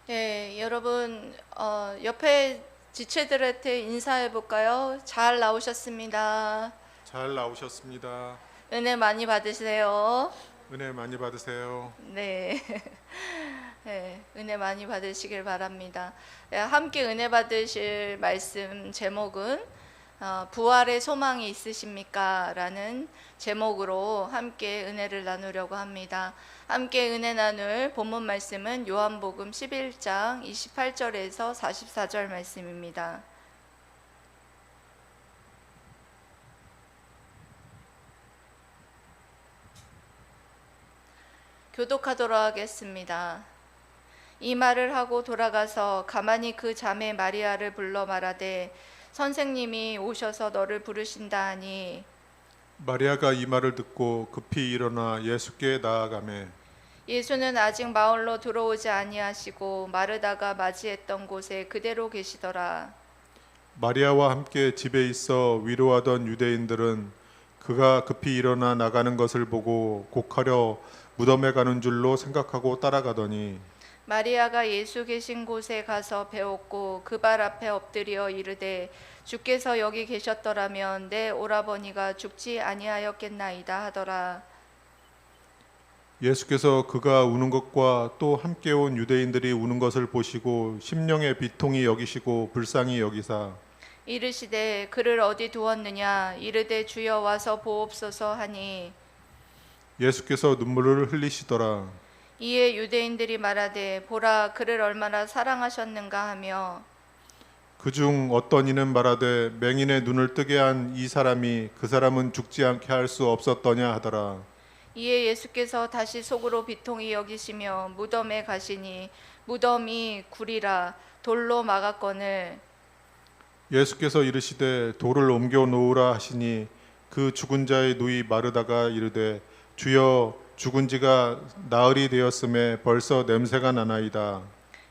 네, 여러분 옆에 지체들한테 인사해 볼까요? 잘 나오셨습니다. 잘 나오셨습니다. 은혜 많이 받으세요. 은혜 많이 받으세요. 네, 네, 은혜 많이 받으시길 바랍니다. 네, 함께 은혜 받으실 말씀 제목은 부활의 소망이 있으십니까? 라는 제목으로 함께 은혜를 나누려고 합니다. 함께 은혜 나눌 본문 말씀은 요한복음 11장 28절에서 44절 말씀입니다. 교독하도록 하겠습니다. 이 말을 하고 돌아가서 가만히 그 자매 마리아를 불러 말하되 선생님이 오셔서 너를 부르신다 하니 마리아가 이 말을 듣고 급히 일어나 예수께 나아가매 예수는 아직 마을로 들어오지 아니하시고 마르다가 맞이했던 곳에 그대로 계시더라. 마리아와 함께 집에 있어 위로하던 유대인들은 그가 급히 일어나 나가는 것을 보고 곡하려 무덤에 가는 줄로 생각하고 따라가더니 마리아가 예수 계신 곳에 가서 배웠고 그 발 앞에 엎드려 이르되 주께서 여기 계셨더라면 내 오라버니가 죽지 아니하였겠나이다 하더라. 예수께서 그가 우는 것과 또 함께 온 유대인들이 우는 것을 보시고 심령의 비통이 여기시고 불쌍히 여기사 이르시되 그를 어디 두었느냐 이르되 주여 와서 보옵소서 하니 예수께서 눈물을 흘리시더라. 이에 유대인들이 말하되 보라 그를 얼마나 사랑하셨는가 하며 그중 어떤 이는 말하되 맹인의 눈을 뜨게 한 이 사람이 그 사람은 죽지 않게 할 수 없었더냐 하더라. 이에 예수께서 다시 속으로 비통히 여기시며 무덤에 가시니 무덤이 구리라 돌로 막았거늘 예수께서 이르시되 돌을 옮겨 놓으라 하시니 그 죽은 자의 누이 마르다가 이르되 주여 죽은 지가 나흘이 되었음에 벌써 냄새가 나나이다.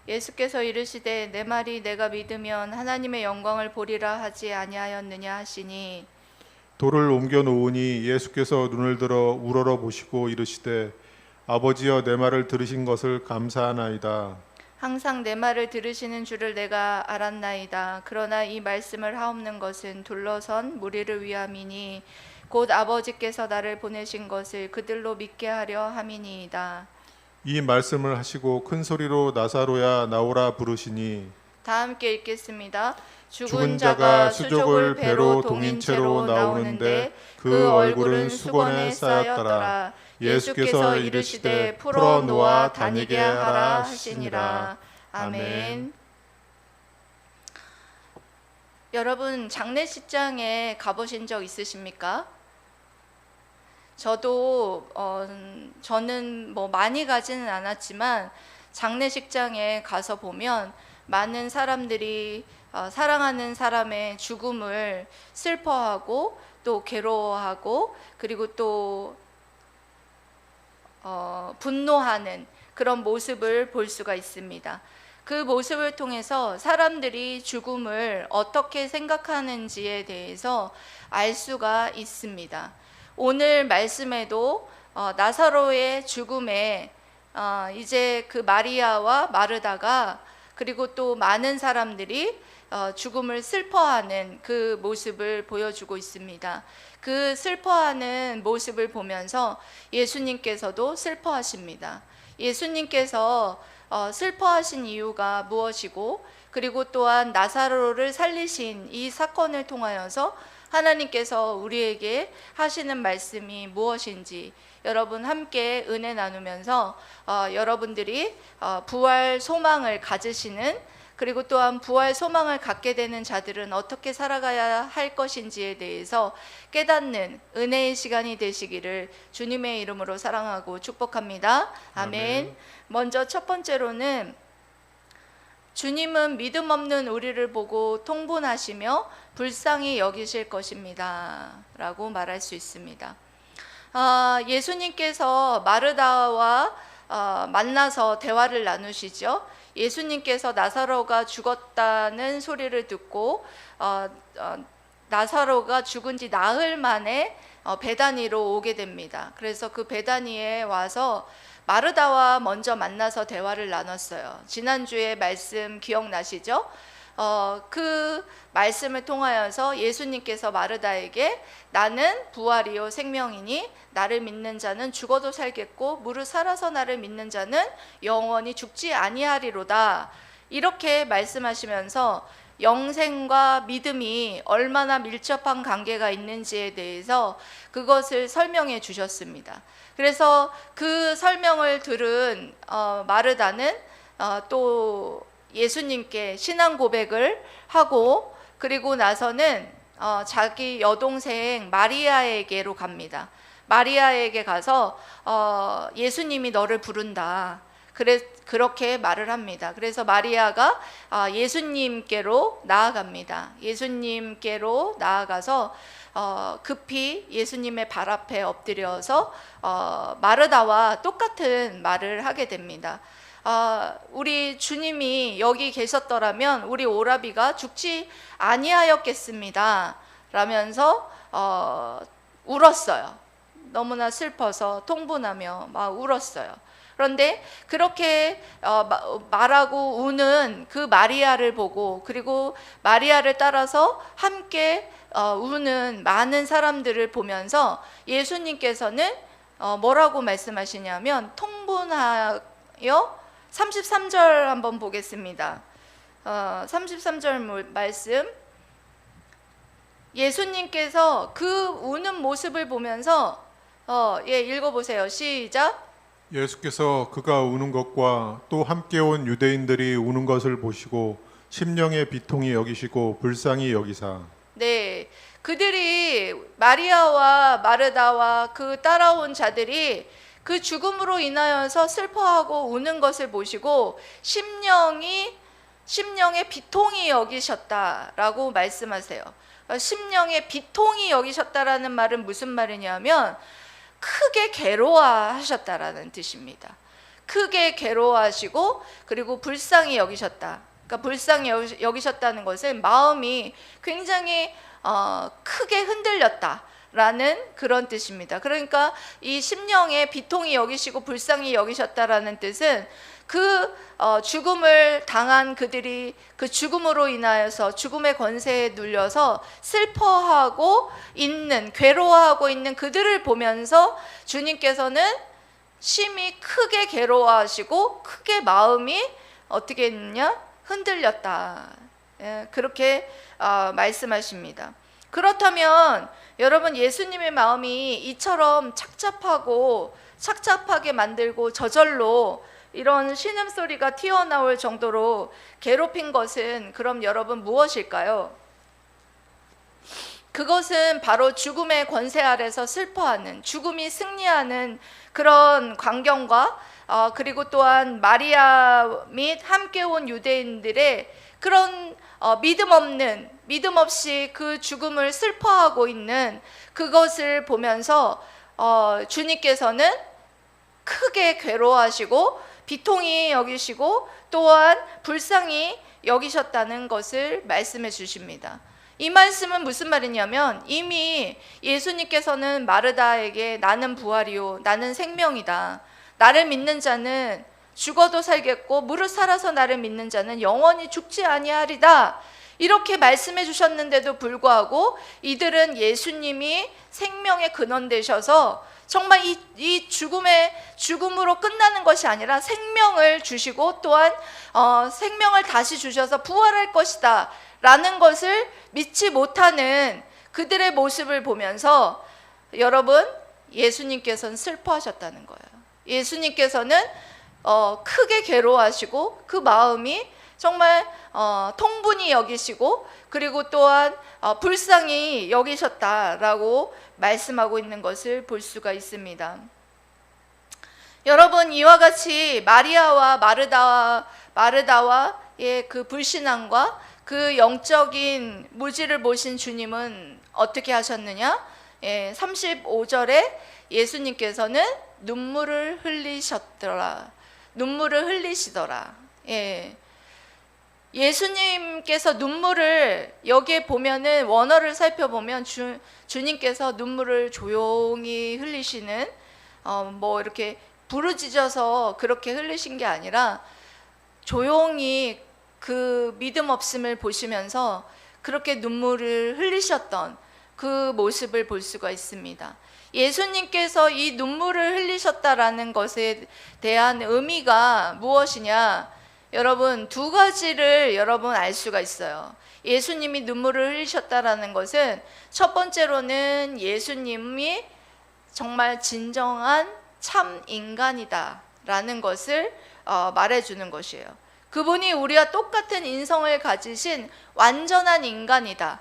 예수께서 이르시되 내 말이 내가 믿으면 하나님의 영광을 보리라 하지 아니하였느냐 하시니 돌을 옮겨 놓으니 예수께서 눈을 들어 우러러 보시고 이르시되 아버지여 내 말을 들으신 것을 감사하나이다. 항상 내 말을 들으시는 줄을 내가 알았나이다. 그러나 이 말씀을 하옵는 것은 둘러선 무리를 위함이니 곧 아버지께서 나를 보내신 것을 그들로 믿게 하려 함이니이다. 이 말씀을 하시고 큰 소리로 나사로야 나오라 부르시니 다 함께 읽겠습니다. 죽은 자가 수족을 배로 동인채로 나오는데 그 얼굴은 수건에 쌓였더라. 예수께서 이르시되 풀어 놓아 다니게 하라 하시니라. 아멘. 여러분 장례식장에 가보신 적 있으십니까? 저는 뭐 많이 가지는 않았지만 장례식장에 가서 보면 많은 사람들이 사랑하는 사람의 죽음을 슬퍼하고 또 괴로워하고 그리고 또 분노하는 그런 모습을 볼 수가 있습니다. 그 모습을 통해서 사람들이 죽음을 어떻게 생각하는지에 대해서 알 수가 있습니다. 오늘 말씀에도 나사로의 죽음에 이제 그 마리아와 마르다가 그리고 또 많은 사람들이 죽음을 슬퍼하는 그 모습을 보여주고 있습니다. 그 슬퍼하는 모습을 보면서 예수님께서도 슬퍼하십니다. 예수님께서 슬퍼하신 이유가 무엇이고 그리고 또한 나사로를 살리신 이 사건을 통하여서 하나님께서 우리에게 하시는 말씀이 무엇인지 여러분 함께 은혜 나누면서 여러분들이 부활 소망을 가지시는 그리고 또한 부활 소망을 갖게 되는 자들은 어떻게 살아가야 할 것인지에 대해서 깨닫는 은혜의 시간이 되시기를 주님의 이름으로 사랑하고 축복합니다. 아멘. 먼저 첫 번째로는 주님은 믿음 없는 우리를 보고 통분하시며 불쌍히 여기실 것입니다 라고 말할 수 있습니다. 예수님께서 마르다와 만나서 대화를 나누시죠. 예수님께서 나사로가 죽었다는 소리를 듣고 나사로가 죽은 지 나흘 만에 베다니로 오게 됩니다. 그래서 그 베다니에 와서 마르다와 먼저 만나서 대화를 나눴어요. 지난주에 말씀 기억나시죠? 그 말씀을 통하여서 예수님께서 마르다에게 나는 부활이요 생명이니 나를 믿는 자는 죽어도 살겠고 무릇 살아서 나를 믿는 자는 영원히 죽지 아니하리로다, 이렇게 말씀하시면서 영생과 믿음이 얼마나 밀접한 관계가 있는지에 대해서 그것을 설명해 주셨습니다. 그래서 그 설명을 들은 마르다는 또 예수님께 신앙 고백을 하고, 그리고 나서는 자기 여동생 마리아에게로 갑니다. 마리아에게 가서 예수님이 너를 부른다, 그렇게 말을 합니다. 그래서 마리아가 예수님께로 나아갑니다. 예수님께로 나아가서 급히 예수님의 발 앞에 엎드려서 마르다와 똑같은 말을 하게 됩니다. 우리 주님이 여기 계셨더라면 우리 오라비가 죽지 아니하였겠습니다 라면서 울었어요. 너무나 슬퍼서 통분하며 막 울었어요. 그런데 그렇게 말하고 우는 그 마리아를 보고, 그리고 마리아를 따라서 함께 우는 많은 사람들을 보면서 예수님께서는 뭐라고 말씀하시냐면, 통분하여 33절 한번 보겠습니다. 33절 말씀, 예수님께서 그 우는 모습을 보면서 읽어보세요. 시작. 예수께서 그가 우는 것과 또 함께 온 유대인들이 우는 것을 보시고 심령의 비통이 여기시고 불쌍히 여기사. 네, 그들이 마리아와 마르다와 그 따라온 자들이 그 죽음으로 인하여서 슬퍼하고 우는 것을 보시고 심령의 비통이 여기셨다라고 말씀하세요. 심령의 비통이 여기셨다라는 말은 무슨 말이냐면 크게 괴로워하셨다라는 뜻입니다. 크게 괴로워하시고 그리고 불쌍히 여기셨다. 그러니까 불쌍히 여기셨다는 것은 마음이 굉장히 크게 흔들렸다 라는 그런 뜻입니다. 그러니까 이 심령의 비통이 여기시고 불쌍히 여기셨다라는 뜻은 그 죽음을 당한 그들이 그 죽음으로 인하여서 죽음의 권세에 눌려서 슬퍼하고 있는, 괴로워하고 있는 그들을 보면서 주님께서는 심히 크게 괴로워하시고 크게 마음이 어떻게 했느냐? 흔들렸다. 그렇게 말씀하십니다. 그렇다면 여러분, 예수님의 마음이 이처럼 착잡하게 만들고 저절로 이런 신음소리가 튀어나올 정도로 괴롭힌 것은 그럼 여러분 무엇일까요? 그것은 바로 죽음의 권세 아래서 슬퍼하는, 죽음이 승리하는 그런 광경과 그리고 또한 마리아 및 함께 온 유대인들의 그런 믿음 없이 그 죽음을 슬퍼하고 있는 그것을 보면서 주님께서는 크게 괴로워하시고 비통히 여기시고 또한 불쌍히 여기셨다는 것을 말씀해 주십니다. 이 말씀은 무슨 말이냐면, 이미 예수님께서는 마르다에게 나는 부활이요 나는 생명이다, 나를 믿는 자는 죽어도 살겠고 무릇 살아서 나를 믿는 자는 영원히 죽지 아니하리다, 이렇게 말씀해 주셨는데도 불구하고 이들은 예수님이 생명의 근원 되셔서 정말 이 죽음으로 끝나는 것이 아니라 생명을 주시고 또한 생명을 다시 주셔서 부활할 것이다 라는 것을 믿지 못하는 그들의 모습을 보면서 여러분, 예수님께서는 슬퍼하셨다는 거예요. 예수님께서는 크게 괴로워하시고 그 마음이 정말 통분히 여기시고 그리고 또한 불쌍히 여기셨다라고 말씀하고 있는 것을 볼 수가 있습니다. 여러분, 이와 같이 마리아와 마르다와의 그 불신앙과 그 영적인 무지를 보신 주님은 어떻게 하셨느냐? 35절에 예수님께서는 눈물을 흘리시더라. 예수님께서 눈물을, 여기에 보면은 원어를 살펴보면 주님께서 눈물을 조용히 흘리시는, 뭐 이렇게 부르짖어서 그렇게 흘리신 게 아니라 조용히 그 믿음 없음을 보시면서 그렇게 눈물을 흘리셨던 그 모습을 볼 수가 있습니다. 예수님께서 이 눈물을 흘리셨다라는 것에 대한 의미가 무엇이냐? 여러분, 두 가지를 여러분 알 수가 있어요. 예수님이 눈물을 흘리셨다라는 것은 첫 번째로는 예수님이 정말 진정한 참 인간이다라는 것을 말해주는 것이에요. 그분이 우리와 똑같은 인성을 가지신 완전한 인간이다.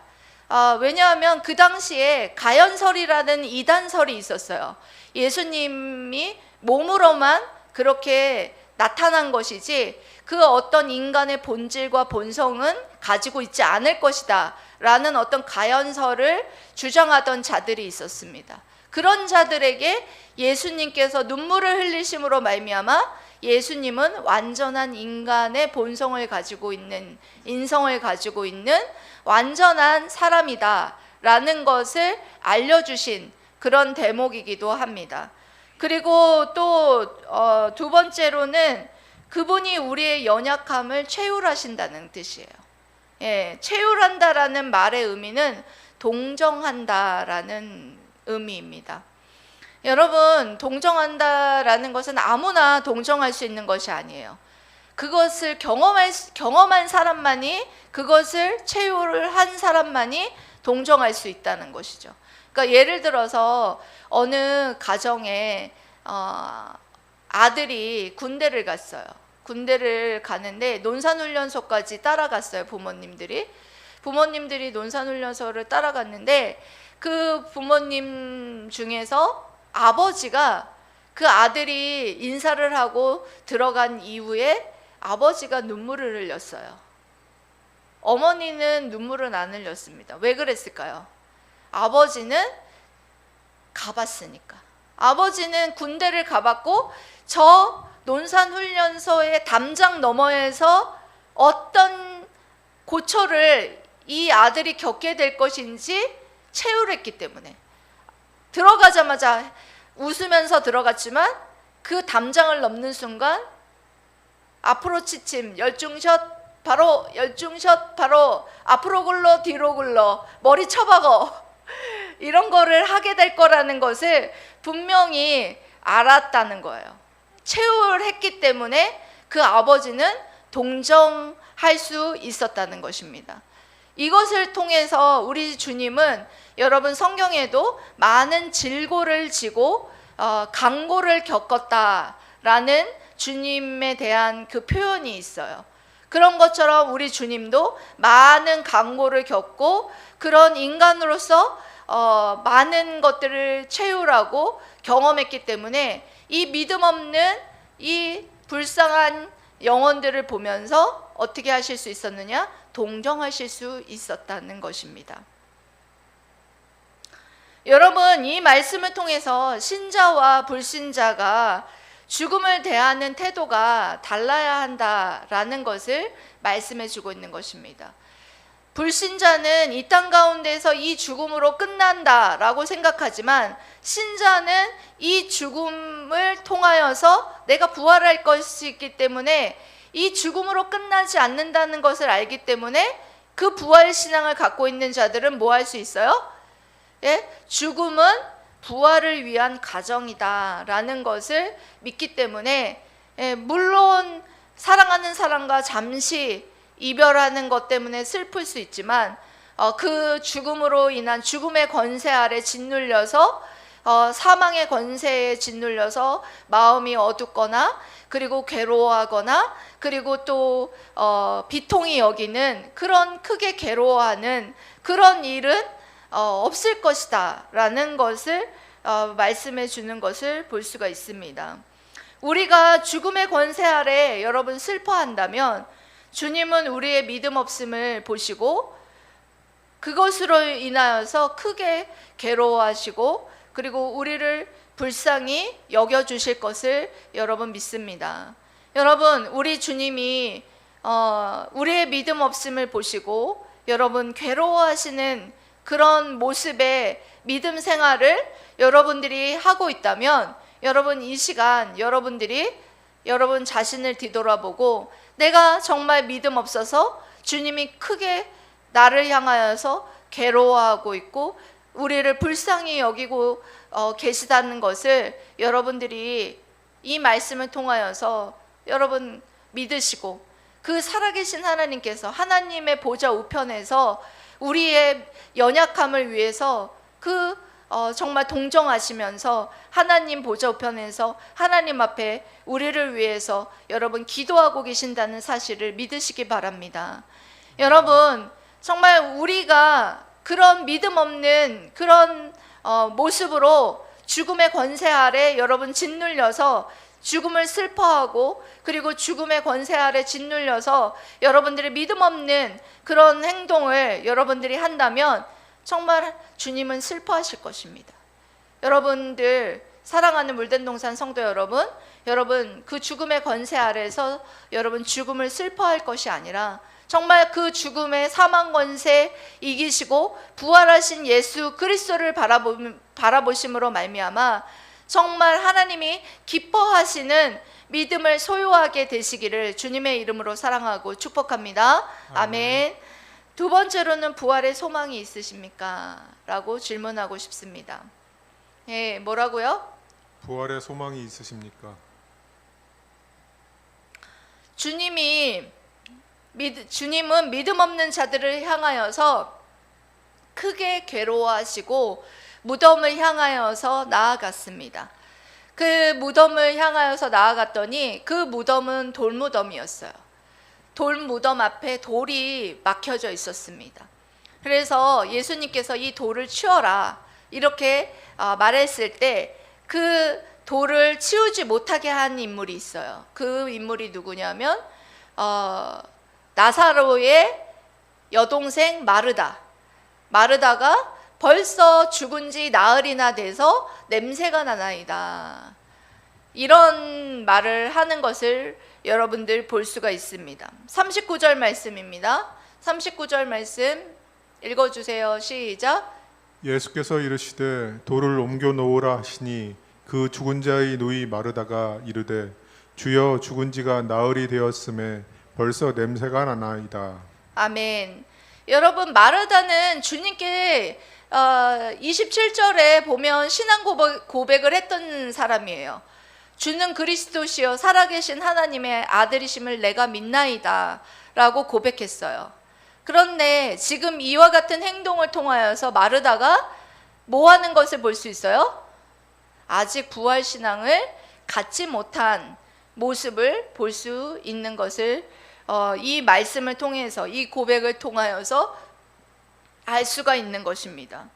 왜냐하면 그 당시에 가연설이라는 이단설이 있었어요. 예수님이 몸으로만 그렇게 나타난 것이지 그 어떤 인간의 본질과 본성은 가지고 있지 않을 것이다 라는 어떤 가연설을 주장하던 자들이 있었습니다. 그런 자들에게 예수님께서 눈물을 흘리심으로 말미암아 예수님은 완전한 인간의 본성을 가지고 있는, 인성을 가지고 있는 완전한 사람이다 라는 것을 알려주신 그런 대목이기도 합니다. 그리고 또 두 번째로는 그분이 우리의 연약함을 채울하신다는 뜻이에요. 예, 채울한다라는 말의 의미는 동정한다라는 의미입니다. 여러분, 동정한다라는 것은 아무나 동정할 수 있는 것이 아니에요. 그것을 경험한 사람만이, 그것을 체육을 한 사람만이 동정할 수 있다는 것이죠. 그러니까 예를 들어서 어느 가정에 아들이 군대를 갔어요. 군대를 가는데 논산훈련소까지 따라갔어요. 부모님들이 논산훈련소를 따라갔는데 그 부모님 중에서 아버지가 그 아들이 인사를 하고 들어간 이후에 아버지가 눈물을 흘렸어요. 어머니는 눈물은 안 흘렸습니다. 왜 그랬을까요? 아버지는 가봤으니까. 아버지는 군대를 가봤고 저 논산훈련소의 담장 너머에서 어떤 고초를 이 아들이 겪게 될 것인지 체울했기 때문에 들어가자마자 웃으면서 들어갔지만 그 담장을 넘는 순간 앞으로 치침, 열중샷 바로 앞으로 굴러 뒤로 굴러 머리 쳐박어 이런 거를 하게 될 거라는 것을 분명히 알았다는 거예요. 체울했기 때문에 그 아버지는 동정할 수 있었다는 것입니다. 이것을 통해서 우리 주님은 여러분 성경에도 많은 질고를 지고 강고를 겪었다라는 주님에 대한 그 표현이 있어요. 그런 것처럼 우리 주님도 많은 강고를 겪고 그런 인간으로서 많은 것들을 체휼하고 경험했기 때문에 이 믿음 없는 이 불쌍한 영혼들을 보면서 어떻게 하실 수 있었느냐? 동정하실 수 있었다는 것입니다. 여러분, 이 말씀을 통해서 신자와 불신자가 죽음을 대하는 태도가 달라야 한다라는 것을 말씀해 주고 있는 것입니다. 불신자는 이 땅 가운데서 이 죽음으로 끝난다라고 생각하지만 신자는 이 죽음을 통하여서 내가 부활할 것이 있기 때문에 이 죽음으로 끝나지 않는다는 것을 알기 때문에 그 부활 신앙을 갖고 있는 자들은 뭐 할 수 있어요? 예? 죽음은 부활을 위한 가정이다라는 것을 믿기 때문에 물론 사랑하는 사람과 잠시 이별하는 것 때문에 슬플 수 있지만 그 죽음으로 인한 죽음의 권세 아래 짓눌려서 사망의 권세에 짓눌려서 마음이 어둡거나 그리고 괴로워하거나 그리고 또 비통히 여기는 그런 크게 괴로워하는 그런 일은 없을 것이다 라는 것을 말씀해 주는 것을 볼 수가 있습니다. 우리가 죽음의 권세 아래 여러분 슬퍼한다면 주님은 우리의 믿음 없음을 보시고 그것으로 인하여서 크게 괴로워하시고 그리고 우리를 불쌍히 여겨주실 것을 여러분 믿습니다. 여러분, 우리 주님이 우리의 믿음 없음을 보시고 여러분 괴로워하시는 그런 모습의 믿음 생활을 여러분들이 하고 있다면 여러분, 이 시간 여러분들이 여러분 자신을 뒤돌아보고 내가 정말 믿음 없어서 주님이 크게 나를 향하여서 괴로워하고 있고 우리를 불쌍히 여기고 계시다는 것을 여러분들이 이 말씀을 통하여서 여러분 믿으시고 그 살아계신 하나님께서 하나님의 보좌 우편에서 우리의 연약함을 위해서 정말 동정하시면서 하나님 보좌 우편에서 하나님 앞에 우리를 위해서 여러분 기도하고 계신다는 사실을 믿으시기 바랍니다. 여러분, 정말 우리가 그런 믿음 없는 그런 모습으로 죽음의 권세 아래 여러분 짓눌려서 죽음을 슬퍼하고 그리고 죽음의 권세 아래 짓눌려서 여러분들이 믿음 없는 그런 행동을 여러분들이 한다면 정말 주님은 슬퍼하실 것입니다. 여러분들 사랑하는 물된동산 성도 여러분 그 죽음의 권세 아래서 여러분 죽음을 슬퍼할 것이 아니라 정말 그 죽음의 사망 권세 이기시고 부활하신 예수 그리스도를 바라보심으로 말미암아 정말 하나님이 기뻐하시는 믿음을 소유하게 되시기를 주님의 이름으로 사랑하고 축복합니다. 아멘. 두 번째로는 부활의 소망이 있으십니까? 라고 질문하고 싶습니다. 예, 뭐라고요? 부활의 소망이 있으십니까? 주님은 믿음 없는 자들을 향하여서 크게 괴로워하시고 무덤을 향하여서 나아갔습니다. 그 무덤을 향하여서 나아갔더니 그 무덤은 돌무덤이었어요. 돌무덤 앞에 돌이 막혀져 있었습니다. 그래서 예수님께서 이 돌을 치워라 이렇게 말했을 때 그 돌을 치우지 못하게 한 인물이 있어요. 그 인물이 누구냐면 나사로의 여동생 마르다가 벌써 죽은 지 나흘이나 돼서 냄새가 나나이다. 이런 말을 하는 것을 여러분들 볼 수가 있습니다. 39절 말씀입니다. 39절 말씀 읽어주세요. 시작. 예수께서 이르시되 돌을 옮겨 놓으라 하시니 그 죽은 자의 누이 마르다가 이르되 주여 죽은 지가 나흘이 되었음에 벌써 냄새가 나나이다. 아멘. 여러분, 마르다는 주님께 27절에 보면 신앙 고백을 했던 사람이에요. 주는 그리스도시요 살아계신 하나님의 아들이심을 내가 믿나이다 라고 고백했어요. 그런데 지금 이와 같은 행동을 통하여서 마르다가 뭐 하는 것을 볼 수 있어요? 아직 부활신앙을 갖지 못한 모습을 볼 수 있는 것을 이 말씀을 통해서 이 고백을 통하여서 알 수가 있는 것입니다.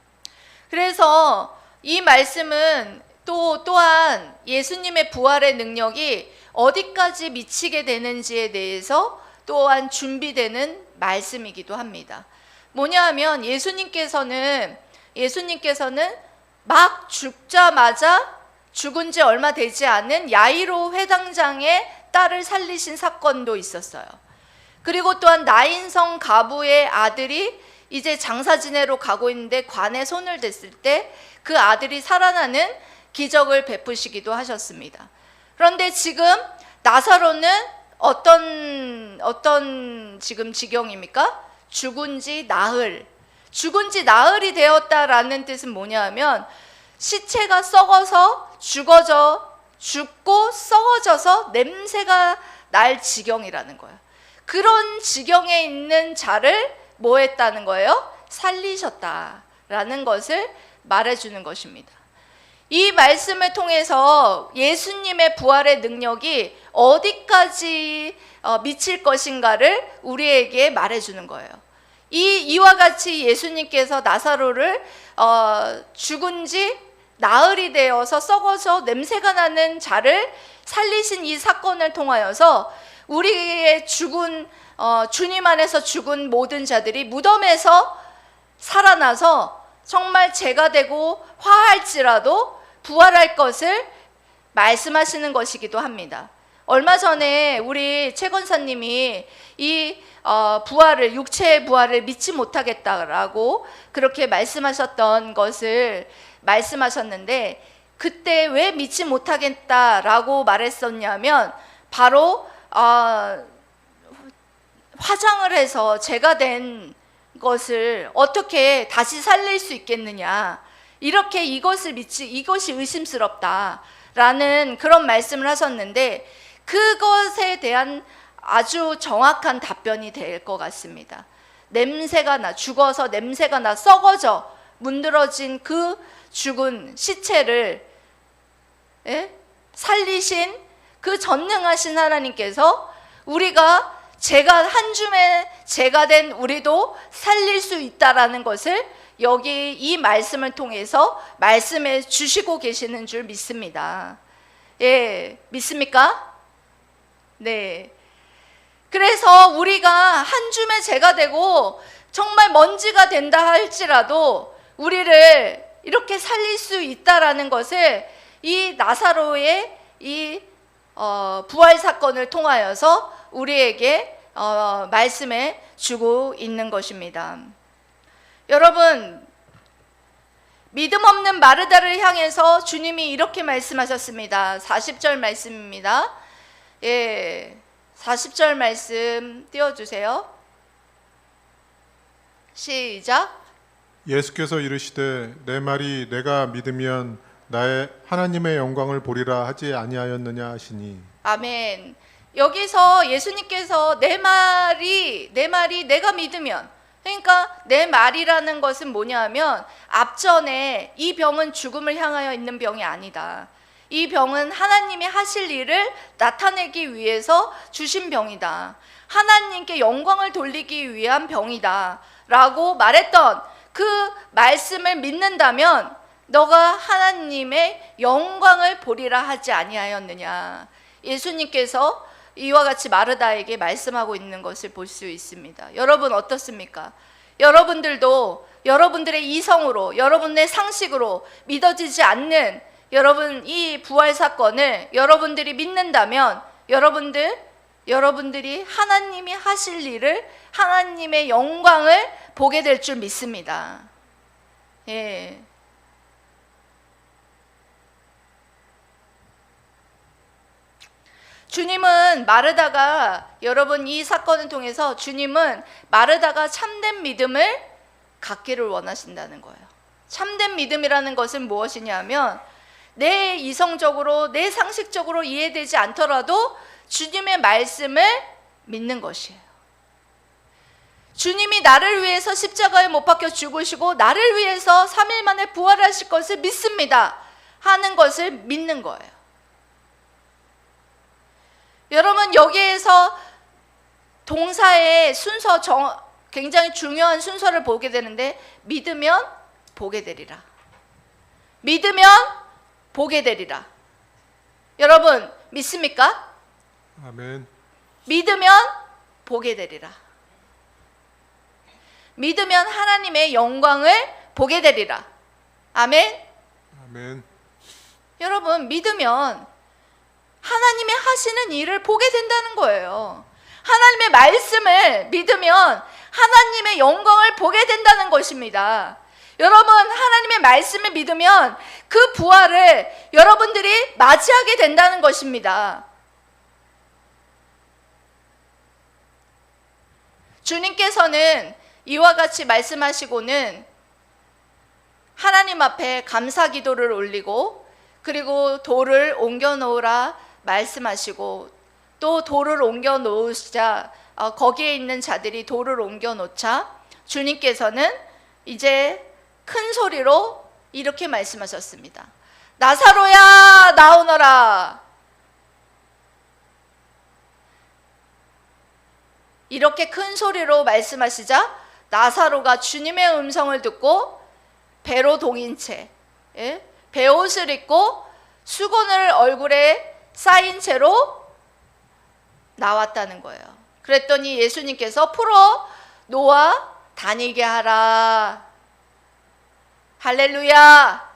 그래서 이 말씀은 또한 예수님의 부활의 능력이 어디까지 미치게 되는지에 대해서 또한 준비되는 말씀이기도 합니다. 뭐냐 하면 예수님께서는 막 죽자마자 죽은 지 얼마 되지 않은 야이로 회당장의 딸을 살리신 사건도 있었어요. 그리고 또한 나인성 가부의 아들이 이제 장사 지내러 가고 있는데 관에 손을 댔을 때 그 아들이 살아나는 기적을 베푸시기도 하셨습니다. 그런데 지금 나사로는 어떤 지금 지경입니까? 죽은 지 나흘이 되었다라는 뜻은 뭐냐 하면 시체가 썩어서 죽고 썩어져서 냄새가 날 지경이라는 거예요. 그런 지경에 있는 자를 뭐 했다는 거예요? 살리셨다라는 것을 말해주는 것입니다. 이 말씀을 통해서 예수님의 부활의 능력이 어디까지 미칠 것인가를 우리에게 말해주는 거예요. 이와 같이 예수님께서 나사로를 죽은 지 나흘이 되어서 썩어서 냄새가 나는 자를 살리신 이 사건을 통하여서 우리의 주님 안에서 죽은 모든 자들이 무덤에서 살아나서 정말 죄가 되고 화할지라도 부활할 것을 말씀하시는 것이기도 합니다. 얼마 전에 우리 최 권사님이 이 육체의 부활을 믿지 못하겠다라고 그렇게 말씀하셨던 것을 말씀하셨는데 그때 왜 믿지 못하겠다라고 말했었냐면 바로 화장을 해서 죄가 된 것을 어떻게 다시 살릴 수 있겠느냐, 이렇게 이것이 의심스럽다라는 그런 말씀을 하셨는데, 그것에 대한 아주 정확한 답변이 될 것 같습니다. 냄새가 나, 죽어서 냄새가 나, 썩어져 문드러진 그 죽은 시체를 살리신 그 전능하신 하나님께서 우리가 한 줌의 죄가 된 우리도 살릴 수 있다라는 것을 여기 이 말씀을 통해서 말씀해 주시고 계시는 줄 믿습니다. 예, 믿습니까? 네. 그래서 우리가 한 줌의 죄가 되고 정말 먼지가 된다 할지라도 우리를 이렇게 살릴 수 있다라는 것을 이 나사로의 이 부활 사건을 통하여서 우리에게 말씀해 주고 있는 것입니다. 여러분, 믿음 없는 마르다를 향해서 주님이 이렇게 말씀하셨습니다. 40절 말씀입니다. 예, 40절 말씀 띄워주세요. 시작. 예수께서 이르시되 내 말이 내가 믿으면 나의 하나님의 영광을 보리라 하지 아니하였느냐 하시니. 아멘. 여기서 예수님께서 내 말이 내가 믿으면, 그러니까 내 말이라는 것은 뭐냐 하면 앞전에 이 병은 죽음을 향하여 있는 병이 아니다. 이 병은 하나님이 하실 일을 나타내기 위해서 주신 병이다. 하나님께 영광을 돌리기 위한 병이다 라고 말했던 그 말씀을 믿는다면 너가 하나님의 영광을 보리라 하지 아니하였느냐. 예수님께서 이와 같이 마르다에게 말씀하고 있는 것을 볼 수 있습니다. 여러분 어떻습니까? 여러분들도 여러분들의 이성으로, 여러분의 상식으로 믿어지지 않는 여러분 이 부활 사건을 여러분들이 믿는다면 여러분들이 하나님이 하실 일을, 하나님의 영광을 보게 될 줄 믿습니다. 예. 주님은 마르다가, 여러분 이 사건을 통해서 주님은 마르다가 참된 믿음을 갖기를 원하신다는 거예요. 참된 믿음이라는 것은 무엇이냐면 내 이성적으로, 내 상식적으로 이해되지 않더라도 주님의 말씀을 믿는 것이에요. 주님이 나를 위해서 십자가에 못 박혀 죽으시고 나를 위해서 3일 만에 부활하실 것을 믿습니다 하는 것을 믿는 거예요. 여러분 여기에서 동사의 순서, 굉장히 중요한 순서를 보게 되는데, 믿으면 보게 되리라. 믿으면 보게 되리라. 여러분 믿습니까? 아멘. 믿으면 보게 되리라. 믿으면 하나님의 영광을 보게 되리라. 아멘. 아멘. 여러분 믿으면 하나님이 하시는 일을 보게 된다는 거예요. 하나님의 말씀을 믿으면 하나님의 영광을 보게 된다는 것입니다. 여러분 하나님의 말씀을 믿으면 그 부활을 여러분들이 맞이하게 된다는 것입니다. 주님께서는 이와 같이 말씀하시고는 하나님 앞에 감사 기도를 올리고, 그리고 돌을 옮겨 놓으라 말씀하시고, 또 돌을 옮겨 놓으시자 거기에 있는 자들이 돌을 옮겨 놓자 주님께서는 이제 큰 소리로 이렇게 말씀하셨습니다. 나사로야 나오너라. 이렇게 큰 소리로 말씀하시자 나사로가 주님의 음성을 듣고 배로 동인 채, 베옷을 입고 수건을 얼굴에 쌓인 채로 나왔다는 거예요. 그랬더니 예수님께서 풀어 놓아 다니게 하라. 할렐루야.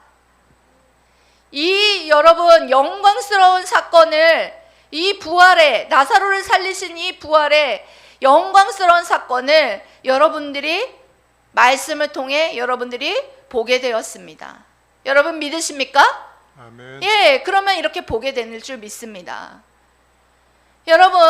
이 여러분 영광스러운 사건을, 이 부활에, 나사로를 살리신 이 부활의 영광스러운 사건을 여러분들이 말씀을 통해 여러분들이 보게 되었습니다. 여러분 믿으십니까? 아멘. 예, 그러면 이렇게 보게 되는 줄 믿습니다. 여러분,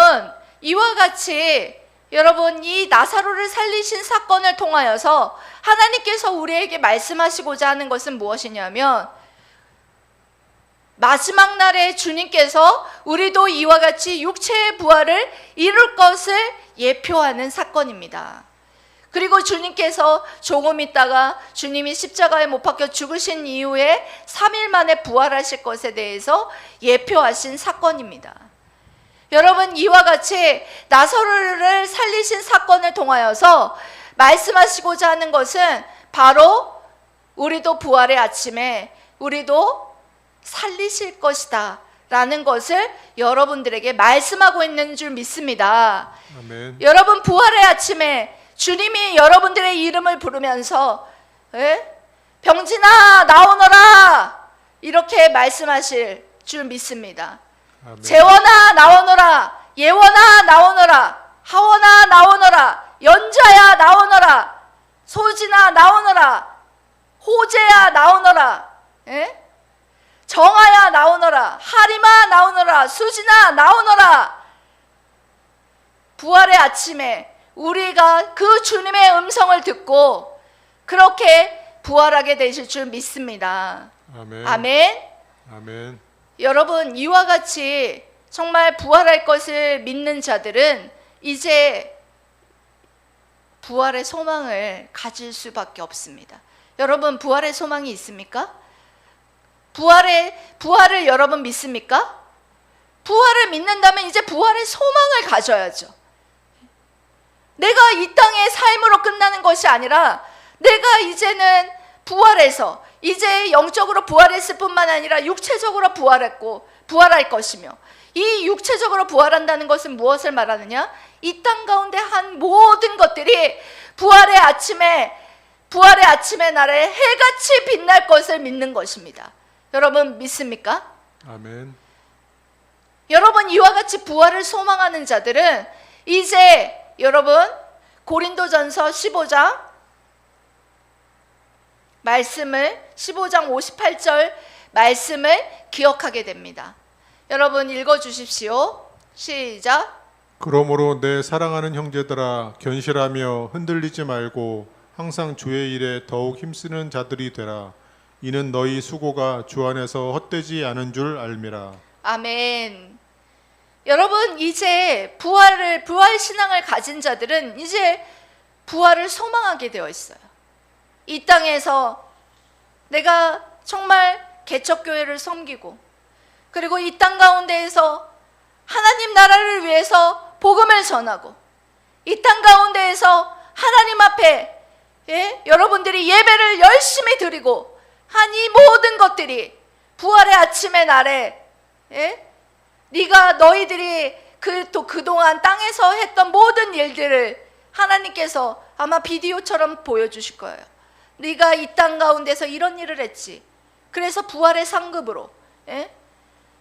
이와 같이 여러분 이 나사로를 살리신 사건을 통하여서 하나님께서 우리에게 말씀하시고자 하는 것은 무엇이냐면, 마지막 날에 주님께서 우리도 이와 같이 육체의 부활을 이룰 것을 예표하는 사건입니다. 그리고 주님께서 조금 있다가 주님이 십자가에 못 박혀 죽으신 이후에 3일 만에 부활하실 것에 대해서 예표하신 사건입니다. 여러분, 이와 같이 나사로를 살리신 사건을 통하여서 말씀하시고자 하는 것은 바로 우리도 부활의 아침에 우리도 살리실 것이다 라는 것을 여러분들에게 말씀하고 있는 줄 믿습니다. 아멘. 여러분, 부활의 아침에 주님이 여러분들의 이름을 부르면서 병진아 나오너라 이렇게 말씀하실 줄 믿습니다. 아멘. 재원아 나오너라, 예원아 나오너라, 하원아 나오너라, 연자야 나오너라, 소진아 나오너라, 호재야 나오너라, 정아야 나오너라, 하림아 나오너라, 수진아 나오너라. 부활의 아침에 우리가 그 주님의 음성을 듣고 그렇게 부활하게 되실 줄 믿습니다. 아멘. 아멘. 아멘. 여러분, 이와 같이 정말 부활할 것을 믿는 자들은 이제 부활의 소망을 가질 수밖에 없습니다. 여러분, 부활의 소망이 있습니까? 부활을 여러분 믿습니까? 부활을 믿는다면 이제 부활의 소망을 가져야죠. 내가 이 땅의 삶으로 끝나는 것이 아니라 내가 이제는 부활해서 이제 영적으로 부활했을 뿐만 아니라 육체적으로 부활할 것이며, 이 육체적으로 부활한다는 것은 무엇을 말하느냐? 이 땅 가운데 한 모든 것들이 부활의 아침에 날에 해같이 빛날 것을 믿는 것입니다. 여러분 믿습니까? 아멘. 여러분, 이와 같이 부활을 소망하는 자들은 이제 여러분 고린도전서 15장 말씀을 15장 58절 말씀을 기억하게 됩니다. 여러분 읽어주십시오. 시작. 그러므로 내 사랑하는 형제들아, 견실하며 흔들리지 말고 항상 주의 일에 더욱 힘쓰는 자들이 되라. 이는 너희 수고가 주 안에서 헛되지 않은 줄 알미라. 아멘. 여러분, 이제 부활 신앙을 가진 자들은 이제 부활을 소망하게 되어 있어요. 이 땅에서 내가 정말 개척교회를 섬기고, 그리고 이 땅 가운데에서 하나님 나라를 위해서 복음을 전하고, 이 땅 가운데에서 하나님 앞에 여러분들이 예배를 열심히 드리고 한 이 모든 것들이 부활의 아침의 날에 너희들이 그동안 땅에서 했던 모든 일들을 하나님께서 아마 비디오처럼 보여주실 거예요. 네가 이 땅 가운데서 이런 일을 했지. 그래서 부활의 상급으로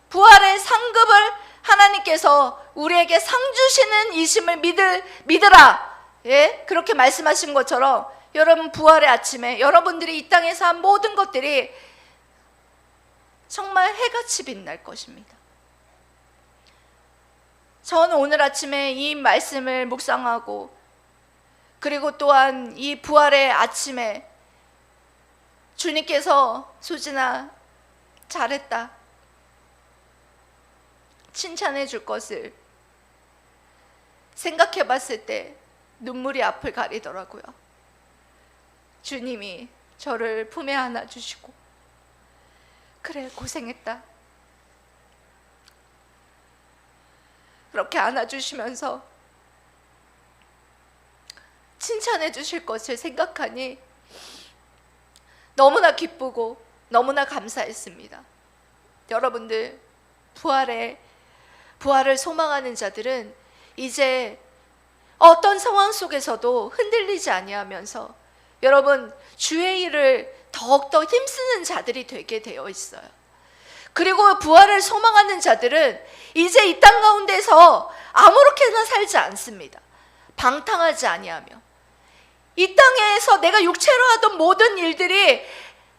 부활의 상급을 하나님께서 우리에게 상 주시는 이심을 믿으라. 그렇게 말씀하신 것처럼 여러분, 부활의 아침에 여러분들이 이 땅에서 한 모든 것들이 정말 해같이 빛날 것입니다. 저는 오늘 아침에 이 말씀을 묵상하고, 그리고 또한 이 부활의 아침에 주님께서 수진아 잘했다 칭찬해 줄 것을 생각해 봤을 때 눈물이 앞을 가리더라고요. 주님이 저를 품에 안아주시고, 그래 고생했다 그렇게 안아주시면서 칭찬해 주실 것을 생각하니 너무나 기쁘고 너무나 감사했습니다. 여러분들, 부활을 소망하는 자들은 이제 어떤 상황 속에서도 흔들리지 아니하면서 여러분, 주의 일을 더욱더 힘쓰는 자들이 되게 되어 있어요. 그리고 부활을 소망하는 자들은 이제 이 땅 가운데서 아무렇게나 살지 않습니다. 방탕하지 아니하며 이 땅에서 내가 육체로 하던 모든 일들이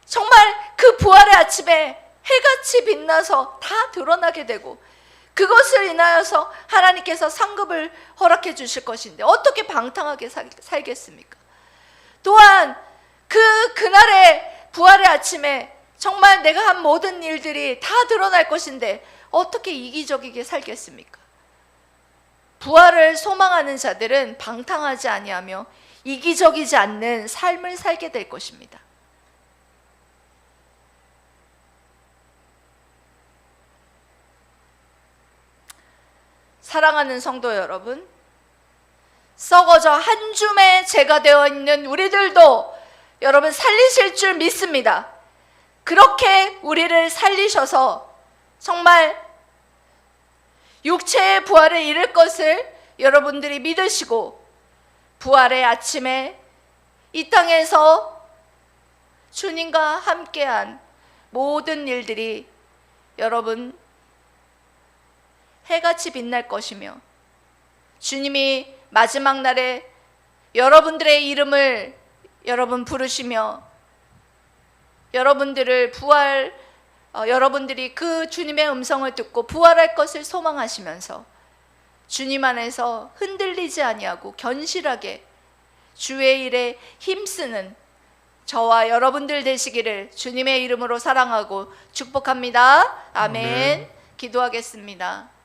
정말 그 부활의 아침에 해같이 빛나서 다 드러나게 되고 그것을 인하여서 하나님께서 상급을 허락해 주실 것인데 어떻게 방탕하게 살겠습니까? 또한 그날의 부활의 아침에 정말 내가 한 모든 일들이 다 드러날 것인데 어떻게 이기적이게 살겠습니까? 부활을 소망하는 자들은 방탕하지 아니하며 이기적이지 않는 삶을 살게 될 것입니다. 사랑하는 성도 여러분, 썩어져 한 줌의 죄가 되어 있는 우리들도 여러분 살리실 줄 믿습니다. 그렇게 우리를 살리셔서 정말 육체의 부활에 이를 것을 여러분들이 믿으시고 부활의 아침에 이 땅에서 주님과 함께한 모든 일들이 여러분 해같이 빛날 것이며 주님이 마지막 날에 여러분들의 이름을 여러분 부르시며 여러분들을 여러분들이 그 주님의 음성을 듣고 부활할 것을 소망하시면서 주님 안에서 흔들리지 아니하고 견실하게 주의 일에 힘쓰는 저와 여러분들 되시기를 주님의 이름으로 사랑하고 축복합니다. 아멘. 아멘. 기도하겠습니다.